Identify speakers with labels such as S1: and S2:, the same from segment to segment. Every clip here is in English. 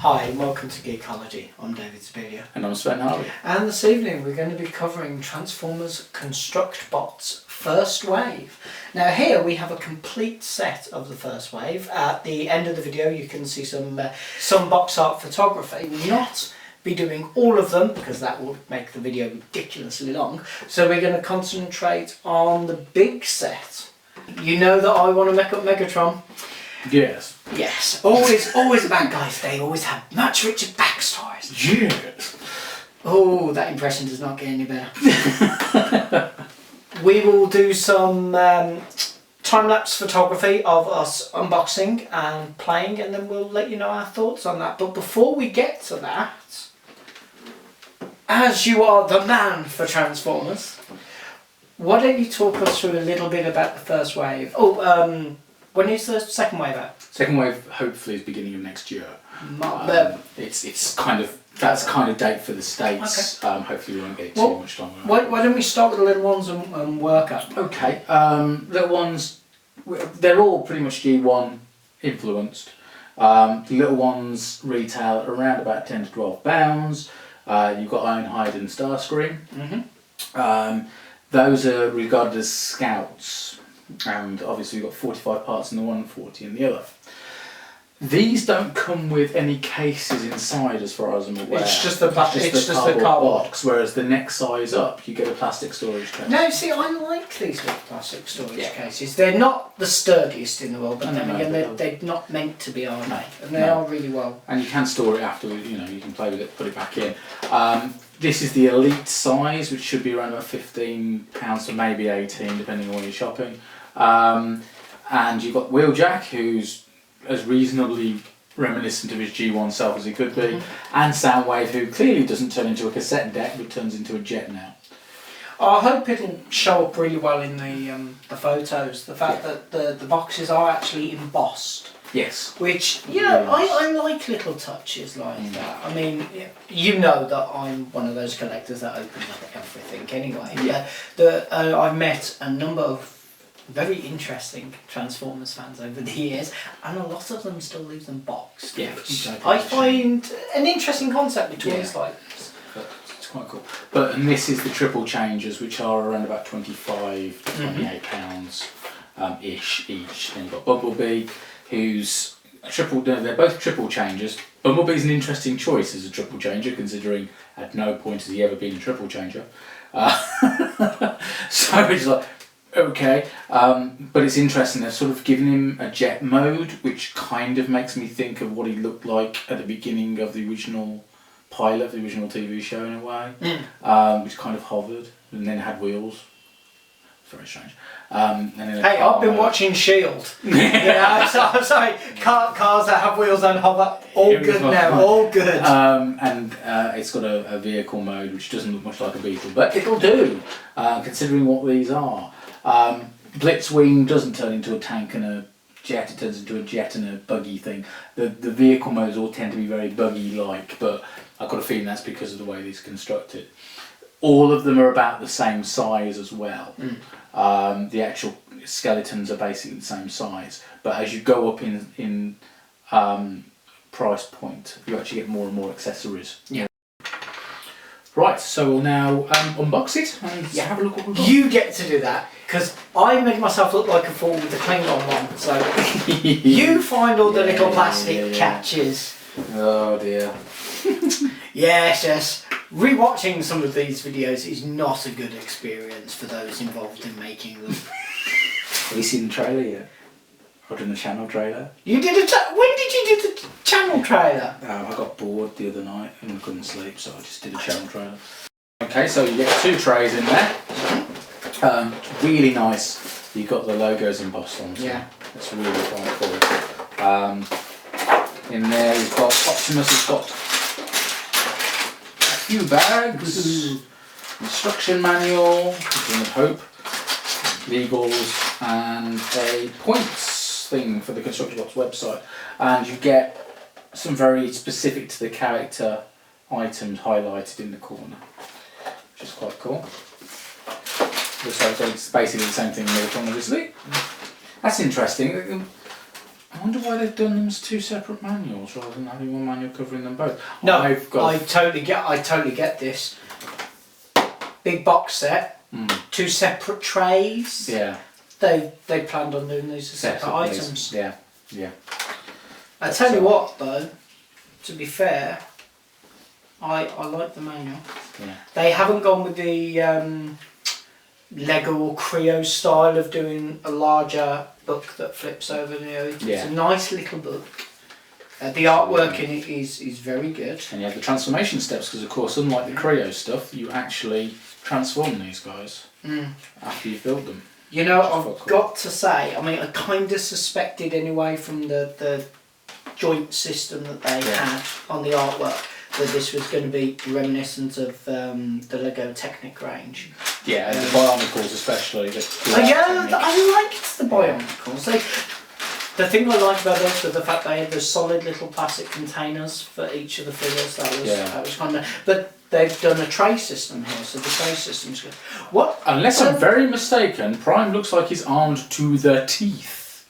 S1: Hi and welcome to Geekology. I'm David Spedia.
S2: And I'm Sven Harvey.
S1: And this evening we're going to be covering Transformers Construct Bots First Wave. Now here we have a complete set of the first wave. At the end of the video you can see some box art photography. We'll not be doing all of them because that will make the video ridiculously long. So we're going to concentrate on the big set. You know that I want to make up Megatron.
S2: Yes.
S1: Yes, always about guys, they always have much richer backstories.
S2: Yes.
S1: Oh, that impression does not get any better. We will do some time-lapse photography of us unboxing and playing, and then we'll let you know our thoughts on that. But before we get to that, as you are the man for Transformers, why don't you talk us through a little bit about the first wave? When is the second wave out?
S2: Second wave hopefully is beginning of next year. It's kind of that's kind of date for the States. Okay. Hopefully we won't get it too much longer.
S1: Why don't we start with the little ones and work up?
S2: Okay. Little ones, they're all pretty much G1 influenced. The little ones retail around about £10 to £12. You've got Ironhide and Starscream. Mm-hmm. Those are regarded as scouts. And obviously we've got 45 parts in the one and 40 in the other. These don't come with any cases inside as far as I'm aware.
S1: It's just the plastic, it's just the cardboard
S2: box, whereas the next size up you get a plastic storage case.
S1: No, see, I like these little plastic storage cases. They're not the sturdiest in the world, but then again they're not meant to be, are they? And they are really well.
S2: And you can store it afterwards, you can play with it, put it back in. This is the elite size, which should be around about £15 to maybe 18 depending on where you're shopping. And you've got Wheeljack, who's as reasonably reminiscent of his G1 self as he could be, and Soundwave, who clearly doesn't turn into a cassette deck but turns into a jet now.
S1: I hope it'll show up really well in the photos. The fact that the boxes are actually embossed.
S2: Yes.
S1: Which, I like little touches like that. I mean, you know that I'm one of those collectors that opens up everything anyway.
S2: Yeah.
S1: I've met a number of very interesting Transformers fans over the years, and a lot of them still leave them boxed.
S2: Yeah,
S1: which I find an interesting concept between like this.
S2: It's quite cool. And this is the triple changes, which are around about £25 to £28 ish each. Then you've got Bumblebee, who's they're both triple changers. Bumblebee's an interesting choice as a triple changer, considering at no point has he ever been a triple changer. So it's like, okay, but it's interesting, they've sort of given him a jet mode, which kind of makes me think of what he looked like at the beginning of the original pilot, the original TV show in a way, which kind of hovered and then had wheels. Very strange. And then
S1: I've been watching S.h.I.E.L.D. I'm sorry, cars that have wheels and hover, all good now, all good.
S2: And it's got a vehicle mode which doesn't look much like a Beetle, but it'll do, considering what these are. Blitzwing doesn't turn into a tank and a jet, it turns into a jet and a buggy thing. The vehicle modes all tend to be very buggy-like, but I've got a feeling that's because of the way these are constructed. All of them are about the same size as well. The actual skeletons are basically the same size, but as you go up in price point, you actually get more and more accessories. Yeah. Right, so we'll now unbox it and have a look what we've got.
S1: You get to do that, because I make myself look like a fool with the Klingon one, so you find all the little plastic catches.
S2: Oh dear.
S1: Yes. Rewatching some of these videos is not a good experience for those involved in making them.
S2: Have you seen the trailer yet? Or done the channel trailer?
S1: You did when did you do the channel trailer?
S2: I got bored the other night and couldn't sleep, so I just did a channel trailer. Okay, so you get 2 trays in there. Really nice. You've got the logos embossed on, so that's really quite cool. In there you've got Optimus has got a few bags, instruction manual, of hope, legals, and a points thing for the Constructbox website. And you get some very specific to the character items highlighted in the corner, which is quite cool. So it's basically the same thing in Megatron, obviously. That's interesting. I wonder wonder why they've done them as two separate manuals rather than having one manual covering them both.
S1: No,
S2: I've got
S1: I totally get this. Big box set, two separate trays.
S2: Yeah.
S1: They planned on doing these as separate items.
S2: Yeah, yeah.
S1: I tell you what though, to be fair, I like the manual.
S2: Yeah.
S1: They haven't gone with the Lego or Creo style of doing a larger book that flips over. It's a nice little book. The artwork in it is very good.
S2: And you have the transformation steps because, of course, unlike the Creo stuff, you actually transform these guys after you've built them.
S1: You know, I've got to say, I mean, I kind of suspected anyway from the joint system that they had on the artwork that this was going to be reminiscent of the Lego Technic range.
S2: Yeah, and the Bionicles especially.
S1: I liked the Bionicles. The thing I liked about this was the fact they had the solid little plastic containers for each of the figures. That was kind of. But they've done a tray system here, so the tray system's good. What?
S2: Unless I'm very mistaken, Prime looks like he's armed to the teeth.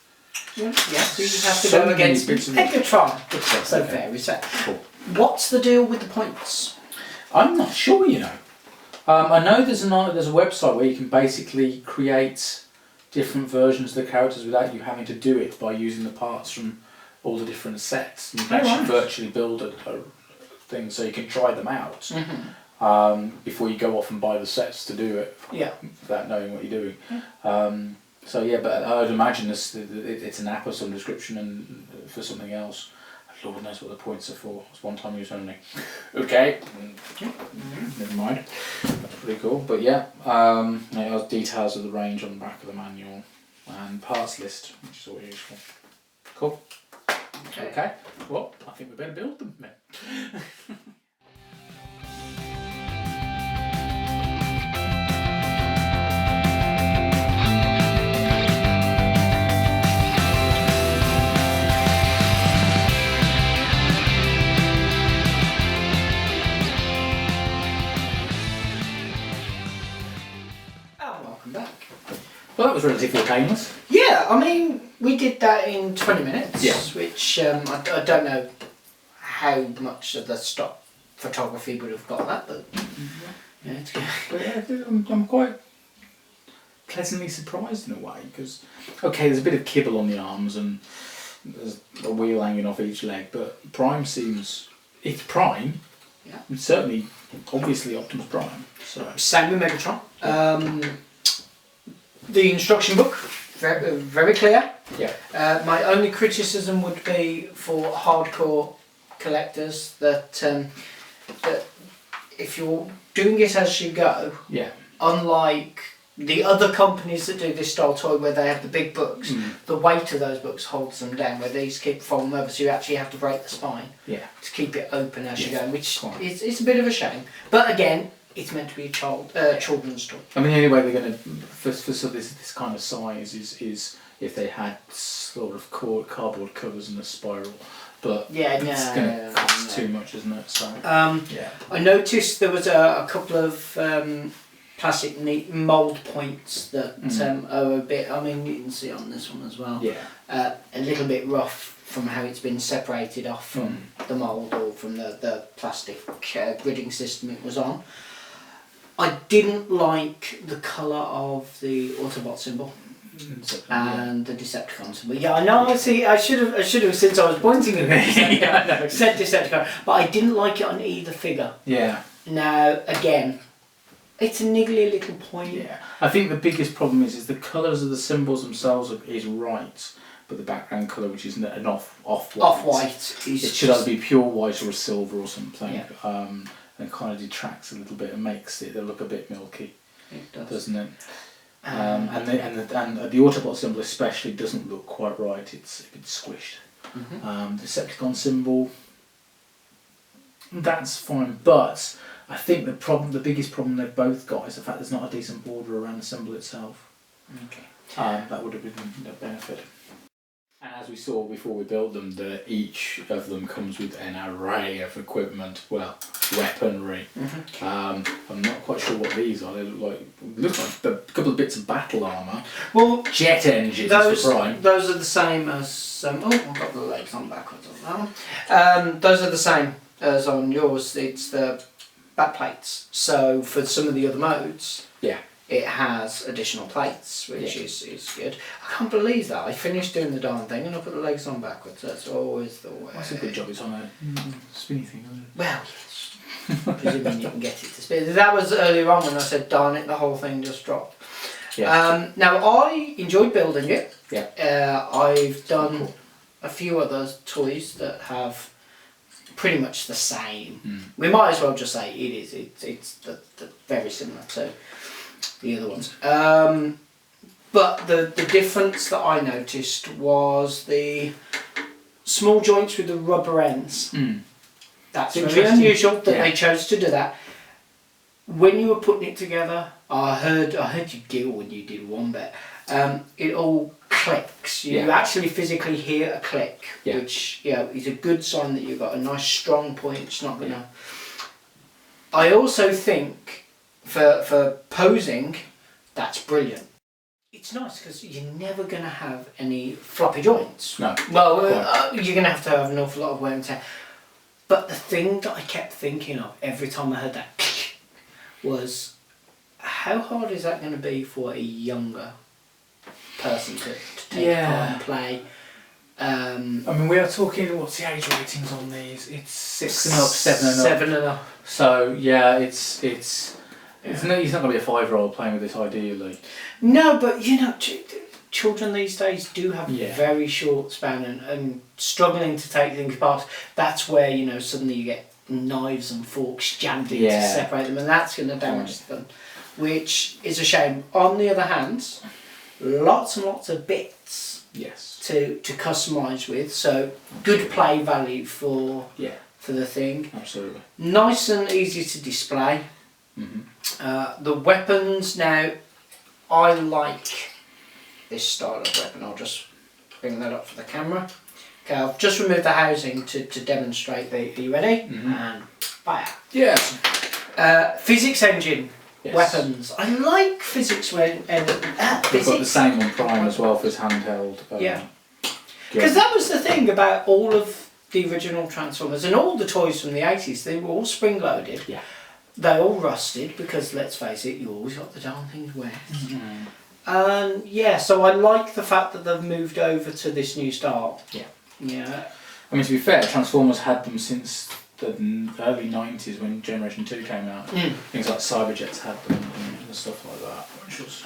S1: Yeah, so you have to go against Megatron. So fair, is that?
S2: Cool.
S1: What's the deal with the points?
S2: I'm not sure, you know. I know there's a website where you can basically create different versions of the characters without you having to do it by using the parts from all the different sets. You can actually virtually build a thing so you can try them out before you go off and buy the sets to do it without knowing what you're doing. But I'd imagine it's an app of some description and for something else. Lord knows what the points are for. It's one time use only. Okay. Never mind. That's pretty cool. But yeah, it has details of the range on the back of the manual and parts list, which is always useful. Cool. Okay. Well, I think we better build them then. Well, that was relatively painless.
S1: Yeah, I mean, we did that in 20 minutes, which I don't know how much of the stock photography would have got that, but yeah, it's good.
S2: But I'm quite pleasantly surprised in a way, because, okay, there's a bit of kibble on the arms and there's a wheel hanging off each leg, but Prime seems, it's Prime, it's certainly, obviously Optimus Prime. So.
S1: Same with Megatron. The instruction book, very, very clear.
S2: Yeah.
S1: My only criticism would be for hardcore collectors that if you're doing it as you go, unlike the other companies that do this style toy where they have the big books, the weight of those books holds them down, where these keep falling over, so you actually have to break the spine to keep it open as you go, which it's a bit of a shame. But again, it's meant to be a children's toy. I
S2: mean, the only way they're going to, for this kind of size, is if they had sort of cardboard covers and a spiral. But it's going to cost too much, isn't it? So
S1: I noticed there was a couple of plastic mould points that are a bit. I mean, you can see on this one as well.
S2: Yeah.
S1: A little bit rough from how it's been separated off from the mould or from the plastic gridding system it was on. I didn't like the colour of the Autobot symbol and the Decepticon symbol. Yeah, I know. See, I should have since I was pointing at it, said Decepticon, but I didn't like it on either figure.
S2: Yeah.
S1: Now again, it's a niggly little point.
S2: Yeah. I think the biggest problem is the colours of the symbols themselves is right, but the background colour, which is an off-white.
S1: Off-white.
S2: It should either be pure white or a silver or something. Yeah. And kind of detracts a little bit and makes it look a bit milky.
S1: It does.
S2: Doesn't it? And the Autobot symbol especially doesn't look quite right. It's a bit squished. The Decepticon symbol, that's fine, but I think the biggest problem they've both got is the fact there's not a decent border around the symbol itself.
S1: Okay.
S2: That would have been a benefit. And as we saw before we built them, each of them comes with an array of equipment, well, weaponry. I'm not quite sure what these are. They look like a couple of bits of battle armour.
S1: Well,
S2: jet engines for Prime.
S1: Those are the same as... I've got the legs on backwards on that one. Those are the same as on yours. It's the back plates. So for some of the other modes...
S2: Yeah.
S1: It has additional plates, which is good. I can't believe that. I finished doing the darn thing and I put the legs on backwards. That's always the way.
S2: That's a good job. It's on a spinny thing, isn't it?
S1: Well, yes. Presuming you can get it to spin. That was earlier on when I said, darn it, the whole thing just dropped.
S2: Yeah.
S1: Now, I enjoyed building it.
S2: Yeah.
S1: I've done a few other toys that have pretty much the same. We might as well just say it is. It's very similar to the other ones. But the difference that I noticed was the small joints with the rubber ends. That's very unusual that they chose to do that. When you were putting it together, I heard you giggle when you did one bit. It all clicks. You actually physically hear a click, which is a good sign that you've got a nice strong point. It's not gonna. I also think for posing, that's brilliant. It's nice because you're never going to have any floppy joints.
S2: No.
S1: Well, you're going to have an awful lot of wear and tear. But the thing that I kept thinking of every time I heard that was, how hard is that going to be for a younger person to take part and play?
S2: I mean, we are talking, what's the age ratings on these? It's 6 and up, 7 and up.
S1: 7 and up.
S2: So, yeah, he's not going to be a 5-year-old playing with this ideally.
S1: No, but you know, children these days do have a very short span and struggling to take things apart. That's where, you know, suddenly you get knives and forks jammed in to separate them, and that's going to damage them, which is a shame. On the other hand, lots and lots of bits to customise with, so good play value for the thing.
S2: Absolutely.
S1: Nice and easy to display. The weapons, now I like this style of weapon. I'll just bring that up for the camera. Okay, I've just removed the housing to demonstrate. Are you ready? And fire.
S2: Yes.
S1: Physics engine weapons. I like physics when
S2: We've got the same on Prime as well for his handheld.
S1: Because that was the thing about all of the original Transformers and all the toys from the 80s. They were all spring loaded.
S2: Yeah.
S1: They all rusted because, let's face it, you always got the darn things wet. And so I like the fact that they've moved over to this new style. Yeah.
S2: I mean, to be fair, Transformers had them since the early 90s when Generation 2 came out. Things like Cyberjets had them and stuff like that, which was...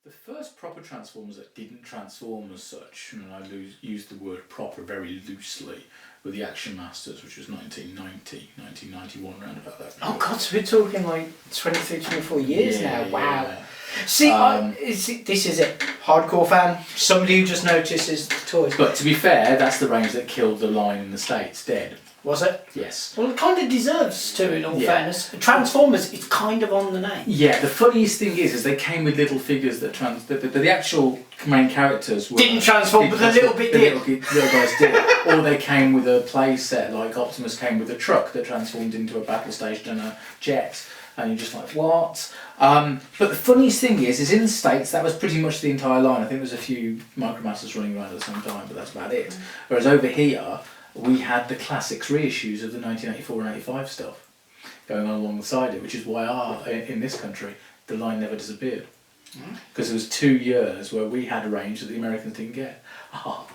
S2: The first proper Transformers that didn't transform as such, and I use the word proper very loosely, were the Action Masters, which was 1990, 1991, round about that.
S1: Oh God, so we're talking like 23, 24 years now. Wow.
S2: Yeah.
S1: See, this is it. Hardcore fan, somebody who just notices the toys.
S2: But to be fair, that's the range that killed the line in the States dead.
S1: Was it?
S2: Yes.
S1: Well, it kind of deserves to, in all fairness. Transformers, it's kind of on the name.
S2: Yeah, the funniest thing is they came with little figures that the actual main characters
S1: didn't transform, but the little bit did.
S2: Little guys did. Or they came with a play set, like Optimus came with a truck that transformed into a battle station and a jet. And you're just like, what? But the funniest thing is in the States, that was pretty much the entire line. I think there was a few Micromasters running around at the same time, but that's about it. Whereas over here, we had the classics reissues of the 1984 and 85 stuff going on alongside it, which is why in this country, the line never disappeared. Because there was 2 years where we had a range that the Americans didn't get.
S1: Oh,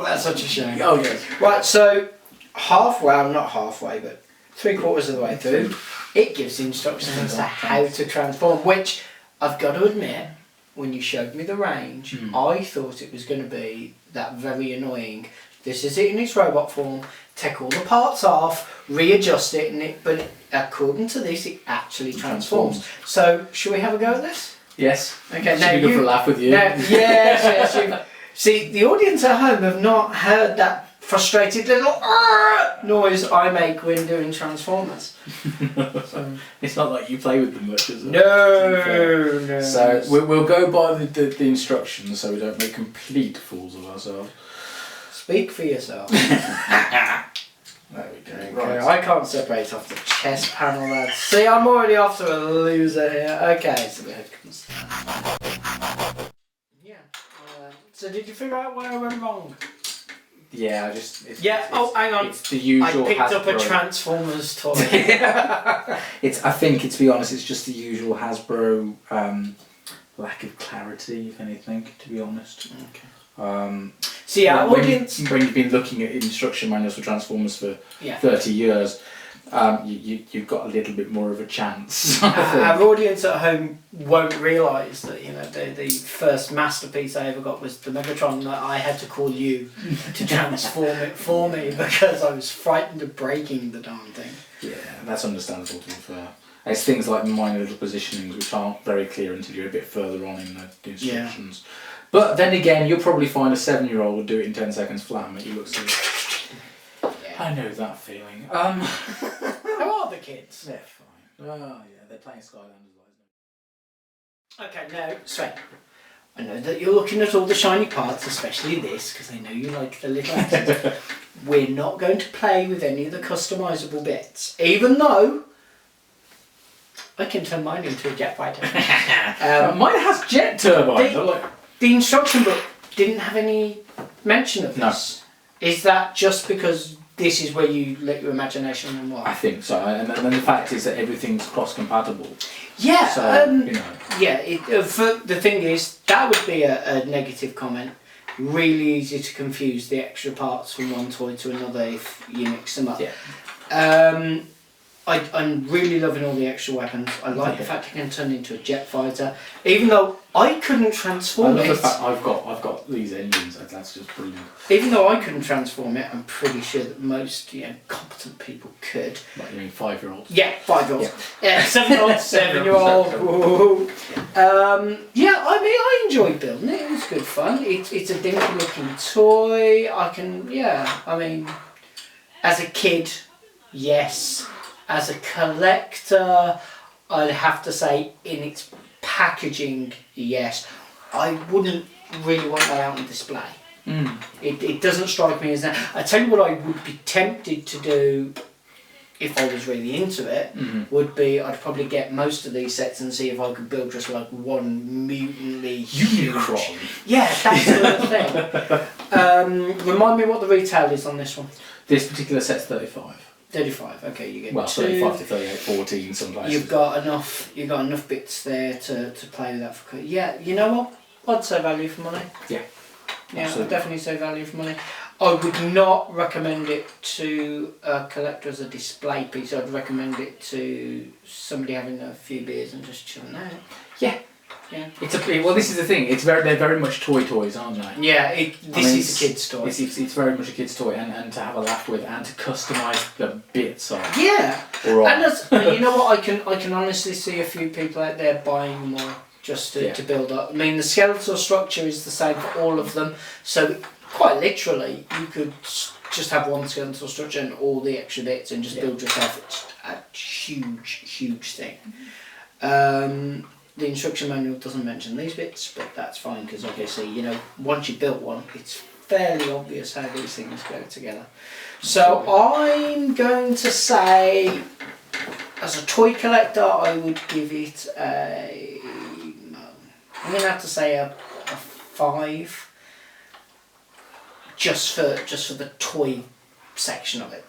S1: that's such a shame.
S2: Oh, yes.
S1: Right, so not halfway, but 3/4 of the way through, it gives instructions as to how to transform, which I've got to admit, when you showed me the range, I thought it was going to be that very annoying, this is it in its robot form, take all the parts off, readjust it, but according to this, it actually transforms. So, shall we have a go at this?
S2: Yes.
S1: Okay,
S2: now you go for a laugh with you.
S1: Yes. See, the audience at home have not heard that frustrated little noise I make when doing Transformers. So.
S2: It's not like you play with them much, is it?
S1: No.
S2: So we'll go by the instructions so we don't make complete fools of ourselves.
S1: Speak for yourself.
S2: There we go.
S1: Okay,
S2: Right.
S1: I can't separate off the chest panel, lads. See, I'm already off to a loser here. Okay, so the head comes down. Yeah. So did you figure out where I went wrong?
S2: Yeah,
S1: Hang on.
S2: It's the usual.
S1: I picked up a
S2: Hasbro.
S1: Transformers toy.
S2: I think, to be honest, it's just the usual Hasbro lack of clarity, if anything. To be honest.
S1: Okay. So yeah, audience.
S2: When you've been looking at instruction manuals for Transformers for 30 years, you've got a little bit more of a chance.
S1: Our audience at home won't realise that the first masterpiece I ever got was the Megatron that I had to call you to transform it for me because I was frightened of breaking the darn thing.
S2: Yeah, that's understandable to be fair. It's things like minor little positionings which aren't very clear until you're a bit further on in the instructions. Yeah. But then again, you'll probably find a 7-year-old would do it in 10 seconds flat and make you look silly. Yeah. I know that feeling.
S1: How are the kids?
S2: They're fine. Oh yeah, they're playing Skylanders.
S1: Okay, now, Sven, I know that you're looking at all the shiny parts, especially this, because I know you like the little accents. We're not going to play with any of the customisable bits, even though I can turn mine into a jet fighter.
S2: Mine has jet turbines.
S1: The instruction book didn't have any mention of this. No. Is that just because this is where you let your imagination run wild?
S2: I think so, and then the fact is that everything's cross-compatible.
S1: Yeah,
S2: so,
S1: yeah. The thing is, that would be a negative comment. Really easy to confuse the extra parts from one toy to another if you mix them up. Yeah. I'm really loving all the extra weapons. I like the fact you can turn into a jet fighter, even though I couldn't transform it.
S2: I love the fact I've got these engines. That's just brilliant.
S1: Even though I couldn't transform it, I'm pretty sure that most competent people could.
S2: Like you mean 5-year-olds?
S1: Yeah, 5-year-olds. Yeah, 7-year-old, 7-year-old. Yeah, I mean, I enjoyed building it. It was good fun. It's a dinky looking toy. I mean, as a kid, yes. As a collector, I'd have to say in its packaging, yes. I wouldn't really want that out on display. It doesn't strike me as that. I tell you what I would be tempted to do if I was really into it, would be I'd probably get most of these sets and see if I could build just like one mutantly huge. Yeah, that sort of thing. Remind me what the retail is on this one.
S2: This particular set's 35.
S1: 35. Okay, you get
S2: 35 to 38, 14 some places.
S1: You've got enough bits there to play with that for. Yeah, you know what? I'd say value for money.
S2: Yeah.
S1: Yeah, I'd definitely say value for money. I would not recommend it to a collector as a display piece. I'd recommend it to somebody having a few beers and just chilling out.
S2: Yeah.
S1: Yeah.
S2: This is the thing. They're very much toys, aren't they?
S1: Yeah. This is a kid's toy.
S2: It's very much a kid's toy, and to have a laugh with, and to customise the bits of.
S1: Yeah.
S2: Right.
S1: And you know what? I can honestly see a few people out there buying more just to build up. I mean, the skeletal structure is the same for all of them, so quite literally, you could just have one skeletal structure and all the extra bits, and just build yourself a huge thing. The instruction manual doesn't mention these bits, but that's fine because obviously, once you've built one, it's fairly obvious how these things go together. So I'm going to say, as a toy collector, I would give it I'm going to have to say a 5, just for the toy section of it.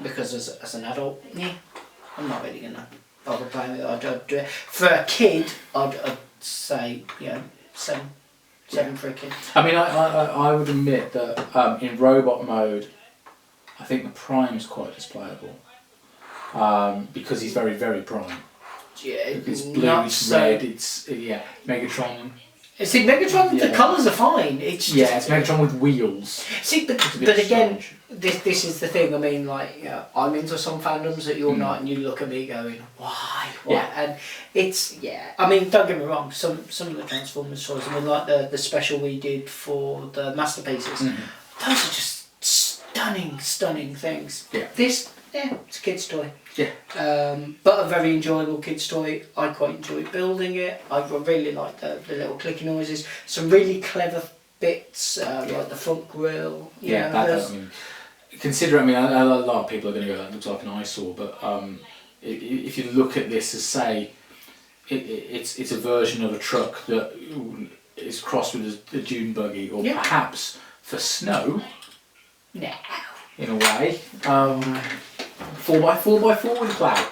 S1: Because as an adult, I'm not really going to bother playing with it. I'd do it. For a kid, I'd say 7 for a kid.
S2: I mean, I would admit that in robot mode, I think the Prime's quite displayable. Because he's very, very Prime.
S1: Yeah,
S2: it's blue, it's red, Megatron.
S1: See, Megatron, the colours are fine. It's
S2: Megatron with wheels.
S1: See, but again, this is the thing. I mean, I'm into some fandoms that you're not, and you look at me going, why?
S2: Yeah.
S1: And it's I mean, don't get me wrong. Some of the Transformers toys. I mean, like the special we did for the masterpieces. those are just stunning things.
S2: Yeah.
S1: This, it's a kid's toy.
S2: Yeah.
S1: But a very enjoyable kid's toy. I quite enjoy building it. I really like the little clicky noises. Some really clever bits, like the front grille.
S2: Consider, I mean, a lot of people are going to go, that looks like an eyesore, but if you look at this as, say, it's a version of a truck that is crossed with a dune buggy, or perhaps for snow, in a way, 4x4 with a plough.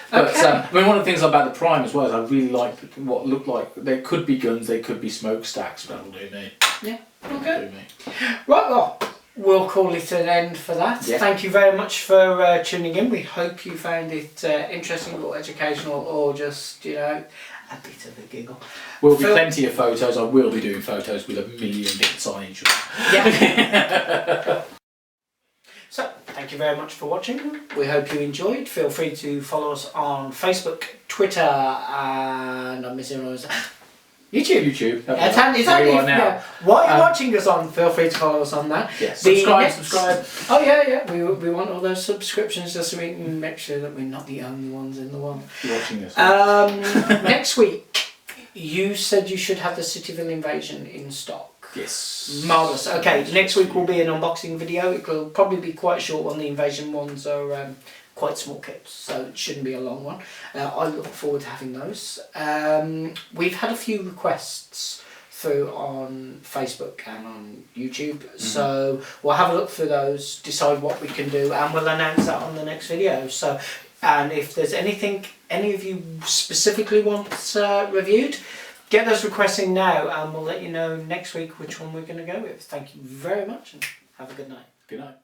S2: But I mean, one of the things about the Prime as well is I really like what looked like, they could be guns, they could be smokestacks, but that'll do me.
S1: Yeah, okay.
S2: Do me.
S1: Right, well, we'll call it an end for that.
S2: Yeah.
S1: Thank you very much for tuning in. We hope you found it interesting or educational, or just, you know, a bit of a giggle.
S2: Will be plenty of photos. I will be doing photos with a million bits on each one.
S1: Yeah. So, thank you very much for watching. We hope you enjoyed. Feel free to follow us on Facebook, Twitter, and I'm missing one. YouTube.
S2: That's
S1: While you're watching us on, feel free to follow us on that.
S2: Yeah, subscribe.
S1: Oh yeah. We want all those subscriptions just so we can make sure that we're not the only ones in the world.
S2: You're watching this.
S1: Next week, you said you should have the Cityville Invasion in stock.
S2: Yes.
S1: Marvellous. Okay, next week will be an unboxing video. It will probably be quite a short one. The Invasion ones are quite small kits, so it shouldn't be a long one. I look forward to having those. We've had a few requests through on Facebook and on YouTube, so we'll have a look through those, decide what we can do, and we'll announce that on the next video. So, and if there's anything any of you specifically want reviewed, get those requests in now, and we'll let you know next week which one we're going to go with. Thank you very much, and have a good night.
S2: Good night.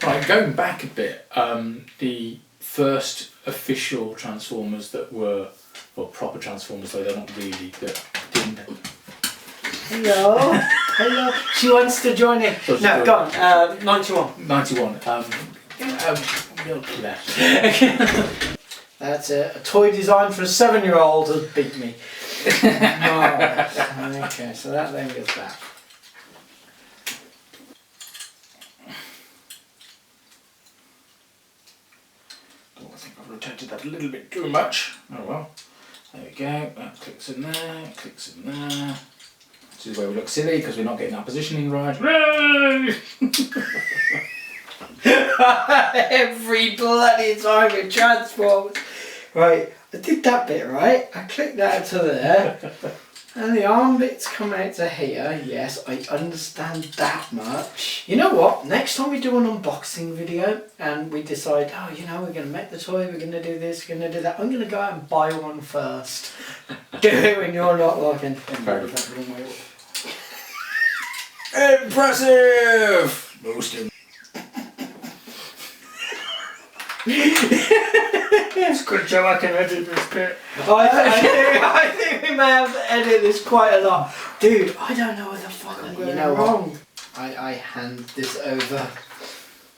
S2: Right, going back a bit, the first official Transformers that were, well, proper Transformers, though they're not really, that didn't.
S1: Hello. Hello. She wants to join in. No, go on. 91.
S2: 91.
S1: That's a toy designed for a 7-year-old to beat me. Okay, so that then goes back.
S2: a little bit too much. Oh well. There we go. That clicks in there, clicks in there. This is where we look silly because we're not getting our positioning right.
S1: Every bloody time it transforms. Right, I did that bit right. I clicked that to there. And the arm bit's coming out to here. Yes, I understand that much. You know what? Next time we do an unboxing video and we decide, oh, you know, we're going to make the toy, we're going to do this, we're going to do that. I'm going to go out and buy one first. Do it when you're not looking.
S2: Impressive! Most
S3: It's a good job I can edit this bit.
S1: I think we may have to edit this quite a lot. Dude, I don't know what the fuck I'm going wrong. I hand this over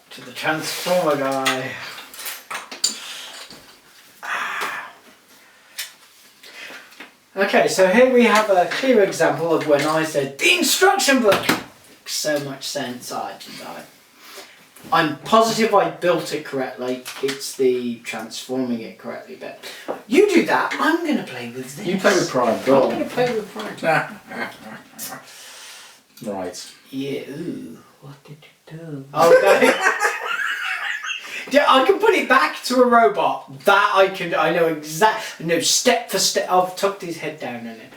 S1: to the Transformer guy. Okay, so here we have a clear example of when I said the instruction book. Makes so much sense. I'm positive I built it correctly. It's the transforming it correctly bit. You do that. I'm going to play with this.
S2: You play with Prime.
S1: I'm going to play with Prime.
S2: Right.
S1: Yeah. Ooh. What did you do? Oh no. Yeah, I can put it back to a robot. That I can. I know exactly. No, step for step. I've tucked his head down in it.